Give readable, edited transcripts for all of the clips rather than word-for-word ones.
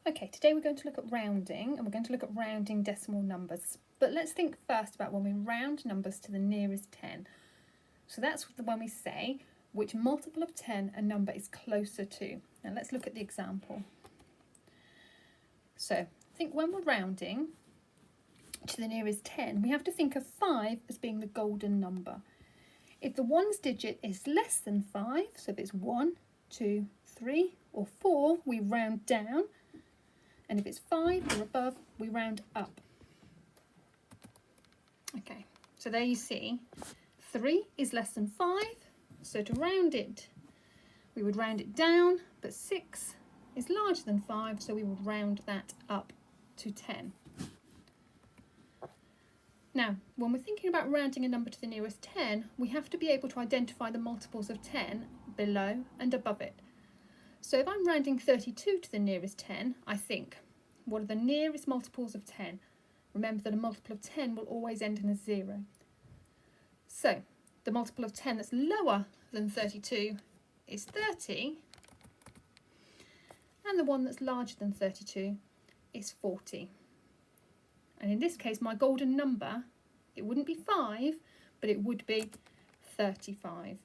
Okay, today we're going to look at rounding, and we're going to look at rounding decimal numbers. But let's think first about when we round numbers to the nearest 10. So that's when we say which multiple of 10 a number is closer to. Now let's look at the example. So I think when we're rounding to the nearest 10, we have to think of 5 as being the golden number. If the ones digit is less than 5, so if it's 1, 2, 3 or 4, we round down. And if it's 5 or above, we round up. Okay, so there you see, 3 is less than 5, so to round it, we would round it down, but 6 is larger than 5, so we would round that up to 10. Now, when we're thinking about rounding a number to the nearest 10, we have to be able to identify the multiples of 10 below and above it. So if I'm rounding 32 to the nearest 10, I think, what are the nearest multiples of 10? Remember that a multiple of 10 will always end in a 0. So the multiple of 10 that's lower than 32 is 30, and the one that's larger than 32 is 40. And in this case, my golden number, it wouldn't be 5, but it would be 35.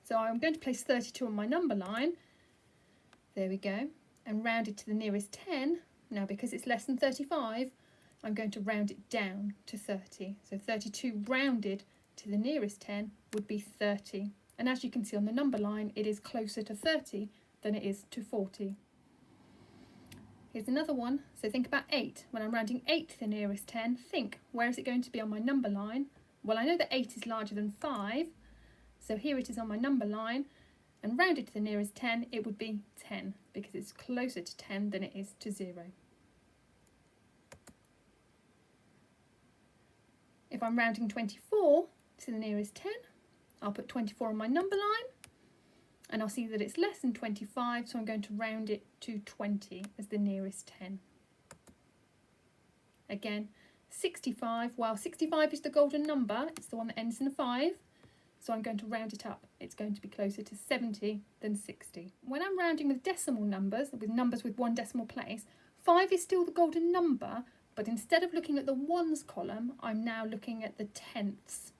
So I'm going to place 32 on my number line, there we go, and round it to the nearest 10. Now because it's less than 35, I'm going to round it down to 30. So 32 rounded to the nearest 10 would be 30. And as you can see on the number line, it is closer to 30 than it is to 40. Here's another one. So think about 8. When I'm rounding 8 to the nearest 10, think, where is it going to be on my number line? Well, I know that 8 is larger than 5. So here it is on my number line, and rounded to the nearest 10, it would be 10, because it's closer to 10 than it is to 0. If I'm rounding 24 to the nearest 10, I'll put 24 on my number line, and I'll see that it's less than 25, so I'm going to round it to 20 as the nearest 10. Again, 65, well, 65 is the golden number, it's the one that ends in a 5. So I'm going to round it up. It's going to be closer to 70 than 60. When I'm rounding with decimal numbers, with numbers with one decimal place, 5 is still the golden number, but instead of looking at the ones column, I'm now looking at the tenths.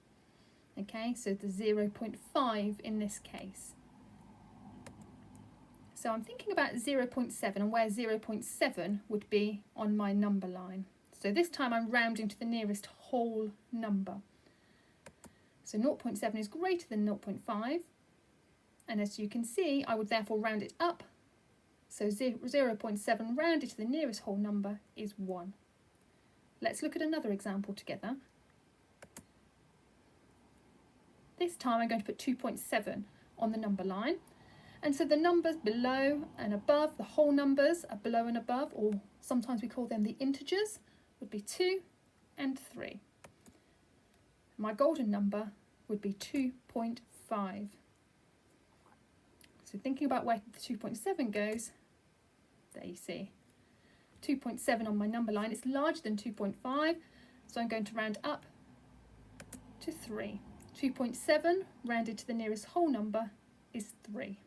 Okay, so the 0.5 in this case. So I'm thinking about 0.7 and where 0.7 would be on my number line. So this time I'm rounding to the nearest whole number. So 0.7 is greater than 0.5, and as you can see, I would therefore round it up. So 0.7 rounded to the nearest whole number is 1. Let's look at another example together. This time I'm going to put 2.7 on the number line, and so the numbers below and above, the whole numbers are below and above, or sometimes we call them the integers, would be 2 and 3. My golden number would be 2.5. So thinking about where the 2.7 goes, there you see. 2.7 on my number line is larger than 2.5, so I'm going to round up to 3. 2.7 rounded to the nearest whole number is 3.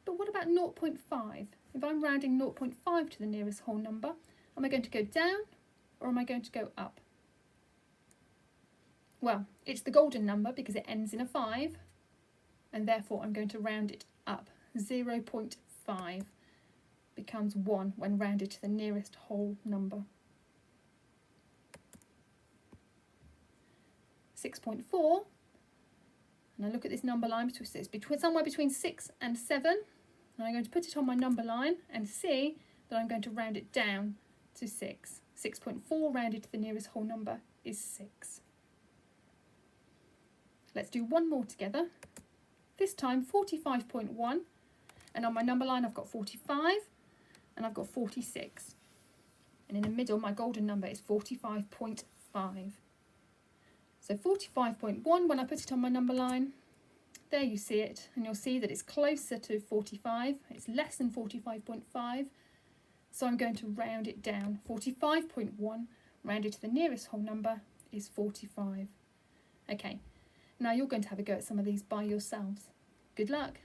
But what about 0.5? If I'm rounding 0.5 to the nearest whole number, am I going to go down or am I going to go up? Well, it's the golden number because it ends in a 5, and therefore I'm going to round it up. 0.5 becomes 1 when rounded to the nearest whole number. 6.4, and I look at this number line, it's somewhere between 6 and 7, and I'm going to put it on my number line and see that I'm going to round it down to 6. 6.4 rounded to the nearest whole number is 6. Let's do one more together. This time 45.1, and on my number line I've got 45 and I've got 46. And in the middle my golden number is 45.5. So 45.1, when I put it on my number line, there you see it, and you'll see that it's closer to 45, it's less than 45.5. So I'm going to round it down. 45.1 rounded to the nearest whole number is 45. Okay, Now you're going to have a go at some of these by yourselves. Good luck.